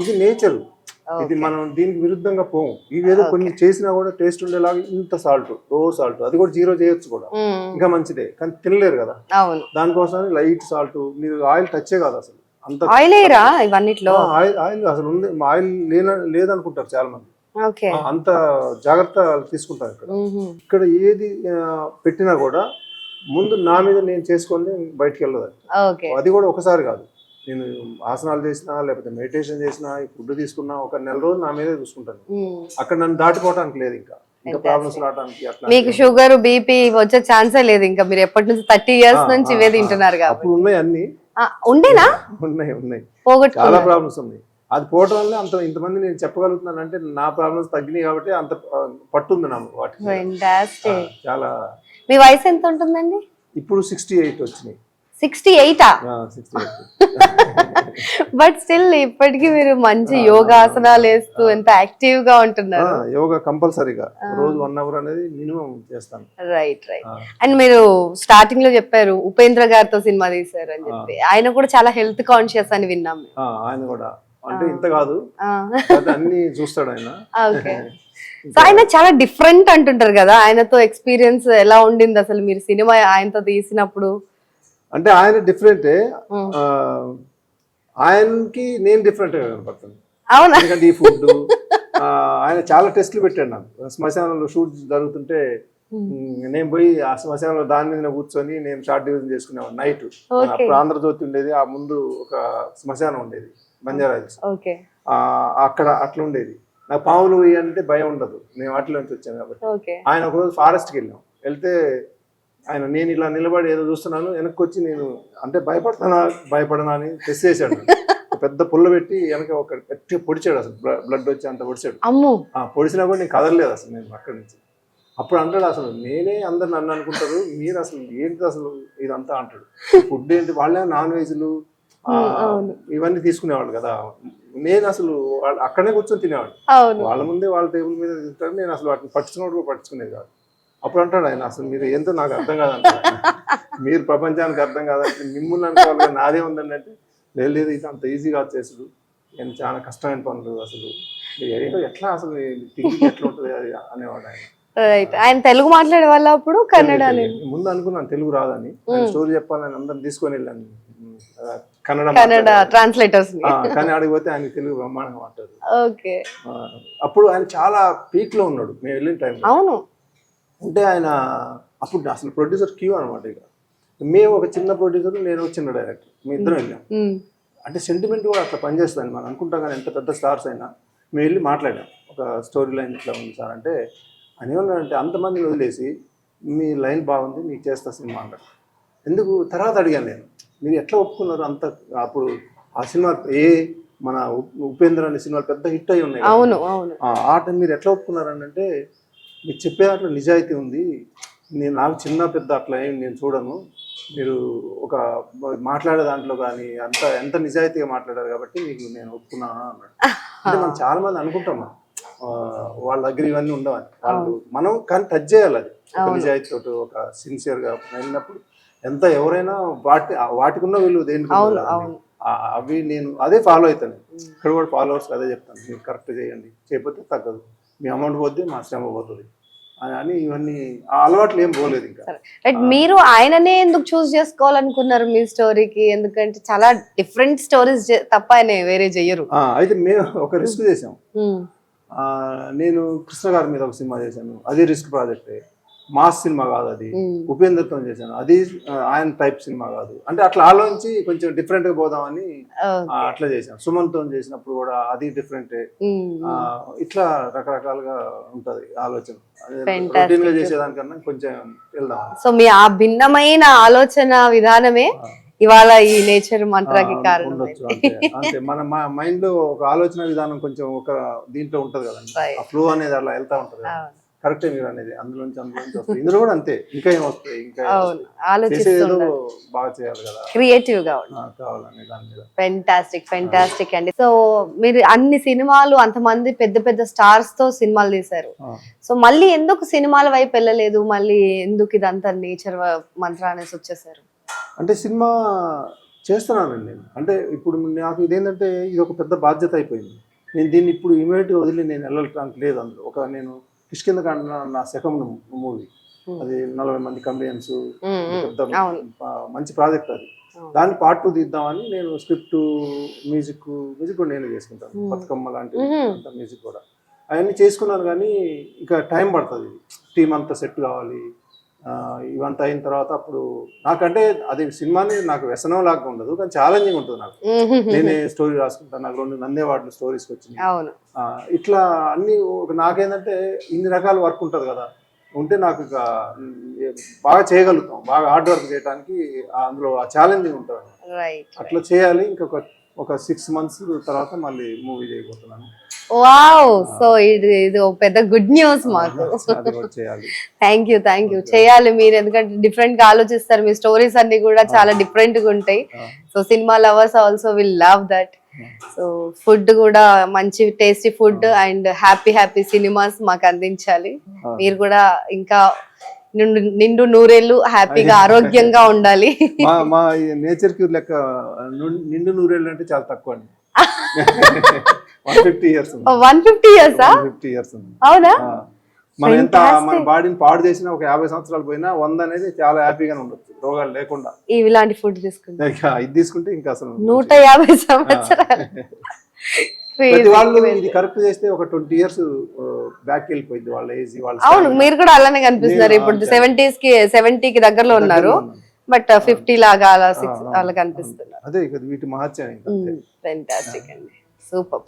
ఇది నేచర్, ఇది మనం దీనికి విరుద్ధంగా పోము. ఇవేదో కొన్ని చేసినా కూడా టేస్ట్ ఉండేలాగా ఇంత సాల్ట్, సాల్ట్, అది కూడా 0 చేయొచ్చు కూడా, ఇంకా మంచిదే, కానీ తినలేరు కదా. దానికోసం లైట్ సాల్ట్, మీరు ఆయిల్ టచ్చే కాదు అసలు, అంత ఆయిల్ అసలు ఉంది, ఆయిల్ లేదనుకుంటారు చాలా మంది. అంత జాగ్రత్త తీసుకుంటారు ఇక్కడ ఏది పెట్టినా కూడా ముందు నా మీద నేను చేసుకొని బయటకు వెళ్ళదు. అది కూడా ఒకసారి కాదు, నేను ఆసనాలు చేసినా లేకపోతే మెడిటేషన్ చేసినా ఫుడ్ తీసుకున్నా ఒక నెల రోజులు నా మీదే చూసుకుంటాను. అక్కడ నన్ను దాటిపోవడానికి లేదు, ఇంకా ప్రాబ్లమ్స్ రావడానికి. అట్లా మీకు షుగర్ బీపీ వచ్చే ఛాన్సే లేదు, ఇంకా మీరు ఎప్పటి నుంచి 30 years నుంచి ఇవే తింటున్నారు కాబట్టి. అప్పుడు ఉన్నాయి అన్ని ఉండేనా? ఉన్నాయి చాలా ప్రాబ్లమ్స్ ఉన్నాయి. అది పోవడం వల్ల ఇంతమంది నేను చెప్పగలుగుతున్నాను అంటే నా ప్రాబ్లమ్స్ తగ్గినాయి కాబట్టి అంత పట్టుంది నాకు వాటికి. చాలా. మీ వయసు ఎంత ఉంటుందండి ఇప్పుడు? 68 వచ్చినాయి. 68 బట్ స్టిల్ ఇప్పటికీ మీరు మంచి యోగాసనాలు వేస్తూ ఎంత యాక్టివ్ గా ఉంటున్నారు. యోగా కంపల్సరీగా రోజు 1 hour అనేది మినిమం చేస్తాను. రైట్. అండ్ మీరు స్టార్టింగ్ లో చెప్పారు ఉపేంద్ర గారితో సినిమా తీశారు అని చెప్పి, ఆయన కూడా చాలా హెల్త్ కాన్షియస్ అని విన్నాం. ఆయన కూడా అంటే ఇంత కాదు, అన్ని చూస్తాడు ఆయన. ఓకే. సో ఆయన చాలా డిఫరెంట్ అంటుంటారు కదా, ఆయనతో ఎక్స్పీరియన్స్ ఎలా ఉండింది అసలు మీరు సినిమా ఆయనతో తీసినప్పుడు? అంటే ఆయన డిఫరెంటే, ఆయనకి నేను డిఫరెంట్ కనపడుతుంది. అవునా? ఎందుకంటే ఈ ఫుడ్ ఆయన చాలా టెస్ట్లు పెట్టాడు నాకు. శ్మశానంలో షూట్ జరుగుతుంటే నేను పోయి ఆ శ్మశానంలో దాని మీద కూర్చొని నేను షార్ట్ డివిజన్ చేసుకునేవాడు నైట్. అప్పుడు ఆంధ్రజ్యోతి ఉండేది, ఆ ముందు ఒక శ్మశానం ఉండేది బంజారాజ్, అక్కడ అట్లా ఉండేది. నాకు పాములు అంటే భయం ఉండదు, నేను వాటిలో నుంచి వచ్చాను కాబట్టి. ఆయన ఒకరోజు ఫారెస్ట్కి వెళ్తే ఆయన నేను ఇలా నిలబడి ఏదో చూస్తున్నాను, వెనక్కి వచ్చి నేను అంటే భయపడనా అని టెస్ట్ చేశాడు. పెద్ద పుల్ల పెట్టి వెనక ఒక గట్టి పొడిచాడు, అసలు బ్లడ్ వచ్చి అంత పొడిచాడు. పొడిచినా కూడా నేను కదలలేదు అసలు నేను అక్కడి నుంచి. అప్పుడు అంటాడు, అసలు నేనే అందరు నన్ను అనుకుంటారు, మీరు అసలు ఏంటి అసలు ఇదంతా అంటాడు. ఫుడ్ ఏంటి, వాళ్ళే నాన్ వెజ్లు ఇవన్నీ తీసుకునేవాళ్ళు కదా, నేను అసలు అక్కడనే కూర్చొని తినేవాడు. వాళ్ళ ముందే వాళ్ళ టేబుల్ మీద తింటారు, నేను అసలు వాటిని పట్టించుకునేది కాదు. అప్పుడు అంటాడు ఆయన, అసలు మీరు ఏంటో నాకు అర్థం కాదంట, మీరు ప్రపంచానికి అర్థం కాదంటే మిమ్మల్ని అనుకోవాలి, నాదే ఉందండి అంటే లేదు ఇది అంత ఈజీగా చేసుడు, నేను చాలా కష్టమైన పనులు, అసలు ఎట్లా అసలు థింకింగ్ ఎట్లా ఉంటుంది అది అనేవాడు ఆయన. రైట్. ఆయన తెలుగు మాట్లాడే వాళ్ళ అప్పుడు కన్నడ ముందు అనుకున్నాను తెలుగు రాదని, స్టోరీ చెప్పాలని అందరం తీసుకొని వెళ్ళాను కన్నడ కన్నడ ట్రాన్స్లేటర్స్ ని. కానీ అడిగిపోతే ఆయన తెలుగు బ్రహ్మాండంగా మాట్లాడు. ఓకే. అప్పుడు ఆయన చాలా పీక్ లో ఉన్నాడు మేము వెళ్ళిన టైం. అవును. అంటే ఆయన అప్పుడు అసలు ప్రొడ్యూసర్ క్యూ అనమాట. ఇక మేము ఒక చిన్న ప్రొడ్యూసర్, నేను ఒక చిన్న డైరెక్టర్, మేము ఇద్దరం వెళ్ళాం. అంటే సెంటిమెంట్ కూడా అట్లా పనిచేస్తుంది మనం అనుకుంటాం. కానీ ఎంత పెద్ద స్టార్స్ అయినా మేము వెళ్ళి మాట్లాడాం, ఒక స్టోరీ లైన్ ఇట్లా ఉంది సార్ అంటే. అని ఏమన్నాడంటే అంతమందిని వదిలేసి మీ లైన్ బాగుంది మీకు చేస్తా సినిమా అన్నాడు. ఎందుకు తర్వాత అడిగాను నేను, మీరు ఎట్లా ఒప్పుకున్నారు అంత? అప్పుడు ఆ సినిమా మన ఉపేంద్ర అనే సినిమాలు పెద్ద హిట్ అయి ఉన్నాయి. అవును అవును. ఆ టైం మీరు ఎట్లా ఒప్పుకున్నారని అంటే, మీరు చెప్పే దాంట్లో నిజాయితీ ఉంది, నాకు చిన్న పెద్ద అట్లా ఏం నేను చూడను, మీరు ఒక మాట్లాడే దాంట్లో కానీ ఎంత నిజాయితీగా మాట్లాడారు కాబట్టి మీకు నేను ఒప్పుకున్నాను అన్నాడు. అంటే మనం చాలా మంది అనుకుంటాం వాళ్ళ దగ్గర ఇవన్నీ ఉండవని, వాళ్ళు మనం కానీ టచ్ చేయాలి. అది ఒక నిజాయితీతో ఒక సిన్సియర్గా వెళ్ళినప్పుడు ఎంత ఎవరైనా వాటికి ఉన్న వీళ్ళు దేనికి అవి నేను అదే ఫాలో అవుతాను. ఇక్కడ కూడా ఫాలోవర్స్ అదే చెప్తాను, మీరు కరెక్ట్ చేయండి, చేయకపోతే తగ్గదు, మీ అమౌంట్ పోతే మా శ్రమ పోతుంది అని. ఇవన్నీ ఆ అలవాట్లు ఏం పోలేదు ఇంకా. మీరు ఆయననే ఎందుకు చూస్ చేసుకోవాలనుకున్నారు మీ స్టోరీకి? ఎందుకంటే చాలా డిఫరెంట్ స్టోరీస్ తప్ప ఆయన వేరే చెయ్యరు. అయితే మేము ఒక రిస్క్ చేసాం. నేను కృష్ణ గారి మీద ఒక సినిమా చేశాను, అది రిస్క్ ప్రాజెక్టే, మాస్ సినిమా కాదు అది. ఉపేంద్రతో చేశాను, అది ఆయన టైప్ సినిమా కాదు. అంటే అట్లా ఆలోచించి కొంచెం డిఫరెంట్ గా పోదామని అట్లా చేశాను. సుమన్తో చేసినప్పుడు కూడా అది డిఫరెంటే. ఇట్లా రకరకాలుగా ఉంటది ఆలోచన. రొటీన్ గా చేసేదానికన్నా కొంచెం వెళ్దాం. సో మీ ఆ భిన్నమైన ఆలోచన విధానమే ఇవాళ ఈ నేచర్ మంత్రాకి కారణం. అంటే మన మైండ్ లో ఒక ఆలోచన విధానం కొంచెం ఒక దీంట్లో ఉంటది కదండి, ఆ ఫ్లో అనేది అలా వెళ్తా ఉంటది. కరెక్టే మీరు అనేది, అందులోంచి వస్తుంది. ఇందులో కూడా అంతే, ఇంకా ఏం వస్తాయి, ఇంకా బాగా చేయాలి కదా, క్రియేటివ్ గా కావాలని దాని మీద. ఫెంటాస్టిక్ అండి. సో మీరు అన్ని సినిమాలు, అంతమంది పెద్ద పెద్ద స్టార్స్ తో సినిమాలు తీశారు. సో మళ్ళీ ఎందుకు సినిమాల వైపు వెళ్ళలేదు? మళ్ళీ ఎందుకు ఇదంతా నేచర్ మంత్ర అనేసి వచ్చేసారు? అంటే సినిమా చేస్తున్నానండి నేను. అంటే ఇప్పుడు నాకు ఇదేంటంటే ఇది ఒక పెద్ద బాధ్యత అయిపోయింది. నేను దీన్ని ఇప్పుడు ఇమీడియట్గా వదిలి నేను వెళ్ళడానికి లేదు. అందులో నేను కిష్కింధకాండ నా సెకండ్ మూవీ, అది 40 మంది కమెడియన్స్, పెద్ద మంచి ప్రాజెక్ట్ అది. దాన్ని పార్ట్ 2 తీద్దామని నేను స్క్రిప్ట్, మ్యూజిక్ కూడా నేనే చేసుకుంటాను. బతుకమ్మ లాంటి మ్యూజిక్ కూడా అవన్నీ చేసుకున్నాను. కానీ ఇక టైం పడుతుంది, టీం అంతా సెట్ కావాలి. ఇవంతా అయిన తర్వాత అప్పుడు నాకంటే అది సినిమాని నాకు వ్యసనం లాగా ఉండదు, కానీ ఛాలెంజింగ్ ఉంటుంది నాకు. నేనే స్టోరీ రాసుకుంటాను, నాకు 2 నంది అవార్డులు స్టోరీస్కి వచ్చినాయి. ఇట్లా అన్ని నాకేంటంటే ఇన్ని రకాల వర్క్ ఉంటుంది కదా, ఉంటే నాకు ఇక బాగా చేయగలుగుతాం, బాగా హార్డ్ వర్క్ చేయడానికి అందులో ఆ ఛాలెంజింగ్ ఉంటుంది. అట్లా చేయాలి. ఇంకొక 6 months తర్వాత మళ్ళీ మూవీ చేయబోతున్నాను. వావ్, సో ఇది పెద్ద గుడ్ న్యూస్ మాకు. థ్యాంక్ యూ చేయాలి మీరు, ఎందుకంటే డిఫరెంట్ గా ఆలోచిస్తారు. మీ స్టోరీస్ అన్ని కూడా చాలా డిఫరెంట్ గా ఉంటాయి. So cinema lovers also will love that. So food కూడా మంచి tasty food and happy cinemas మాకు అందించాలి. మీరు కూడా ఇంకా నిండు నూరేళ్ళు హ్యాపీగా ఆరోగ్యంగా ఉండాలి. మా నేచర్ క్యూర్ లెక్క నిండు నూరేళ్ళు అంటే చాలా తక్కువ అండి. 150 years. 150 years? అవునా? మనం ఎంత మన బాడీని పాడు చేసినా ఒక 50 సంవత్సరాలు పోయినా 100 అనేది చాలా హ్యాపీగానే ఉండొచ్చు, రోగాలు లేకుండా. ఇలాంటి ఫుడ్ తీసుకుంటే ఇది తీసుకుంటే ఇంకా అసలు 150 సంవత్సరాలు. వాళ్ళు ఇది కరెక్ట్ చేస్తే ఒక 20 years బ్యాక్ వెళ్ళిపోయింది వాళ్ళ ఏజ్. అవును, మీరు కూడా అలానే కనిపిస్తున్నారు. ఇప్పుడు 70 కి దగ్గరలో ఉన్నారు, బట్ 50 లాగా అలా కనిపిస్తున్నారు. అదే వీటి మహత్యం. ఫెంటాస్టిక్ అండి,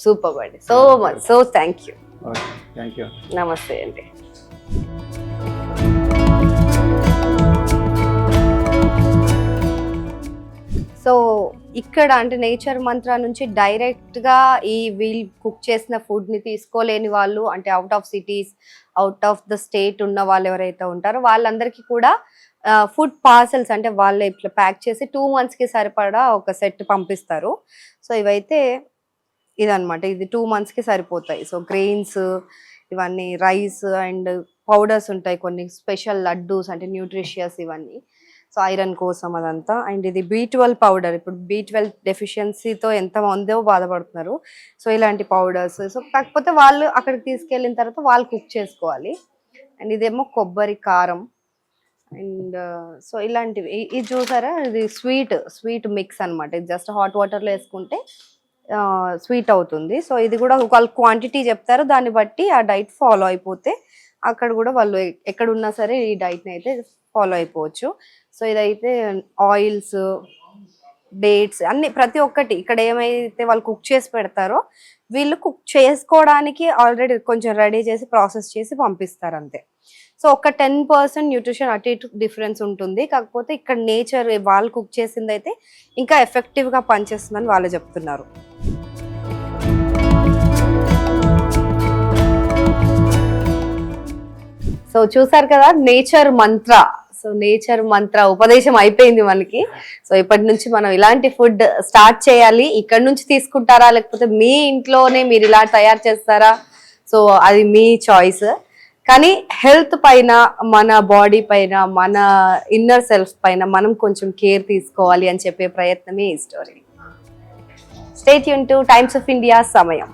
సూపర్ అండి. So much. So thank you. నమస్తే అండి. సో ఇక్కడ అంటే నేచర్ మంత్ర నుంచి డైరెక్ట్ గా వీళ్ళు కుక్ చేసిన ఫుడ్ ని తీసుకోలేని వాళ్ళు, అంటే out of cities, out of the state ఉన్న వాళ్ళు ఎవరైతే ఉంటారో వాళ్ళందరికీ కూడా ఫుడ్ పార్సల్స్, అంటే వాళ్ళు ఇట్లా ప్యాక్ చేసి 2 months కి సరిపడా ఒక సెట్ పంపిస్తారు. సో ఇవైతే ఇదనమాట, ఇది 2 months కి సరిపోతాయి. సో గ్రెయిన్స్, ఇవన్నీ రైస్ అండ్ పౌడర్స్ ఉంటాయి, కొన్ని స్పెషల్ లడ్డూస్ అంటే న్యూట్రిషియస్ ఇవన్నీ. సో ఐరన్ కోసం అదంతా. అండ్ ఇది B12 పౌడర్, ఇప్పుడు B12 డెఫిషియన్సీతో ఎంత మందో బాధపడుతున్నారు. సో ఇలాంటి పౌడర్స్. సో కాకపోతే వాళ్ళు అక్కడికి తీసుకెళ్ళిన తర్వాత వాళ్ళు కుక్ చేసుకోవాలి. అండ్ ఇదేమో కొబ్బరి కారం. అండ్ సో ఇలాంటివి ఇది చూసారా, ఇది స్వీట్ మిక్స్ అనమాట. ఇది జస్ట్ హాట్ వాటర్లో వేసుకుంటే స్వీట్ అవుతుంది. సో ఇది కూడా వాళ్ళు క్వాంటిటీ చెప్తారు, దాన్ని బట్టి ఆ డైట్ ఫాలో అయిపోతే అక్కడ కూడా వాళ్ళు ఎక్కడ ఉన్నా సరే ఈ డైట్ని అయితే ఫాలో అయిపోవచ్చు. సో ఇదైతే ఆయిల్స్, డేట్స్ అన్ని ప్రతి ఒక్కటి ఇక్కడ ఏమైతే వాళ్ళు కుక్ చేసి పెడతారో వీళ్ళు కుక్ చేసుకోవడానికి ఆల్రెడీ కొంచెం రెడీ చేసి ప్రాసెస్ చేసి పంపిస్తారు అంతే. సో ఒక 10% న్యూట్రిషన్ అటు ఇటు డిఫరెన్స్ ఉంటుంది. కాకపోతే ఇక్కడ నేచర్ వాళ్ళు కుక్ చేసింది అయితే ఇంకా ఎఫెక్టివ్గా పనిచేస్తుందని వాళ్ళు చెప్తున్నారు. సో చూసారు కదా నేచర్ మంత్ర. సో నేచర్ మంత్ర ఉపదేశం అయిపోయింది మనకి. సో ఇప్పటి నుంచి మనం ఇలాంటి ఫుడ్ స్టార్ట్ చేయాలి. ఇక్కడ నుంచి తీసుకుంటారా లేకపోతే మీ ఇంట్లోనే మీరు ఇలా తయారు చేస్తారా, సో అది మీ చాయిస్. కానీ హెల్త్ పైన, మన బాడీ పైన, మన ఇన్నర్ సెల్ఫ్ పైన మనం కొంచెం కేర్ తీసుకోవాలి అని చెప్పే ప్రయత్నమే ఈ story. Stay tune two times of India సమయం.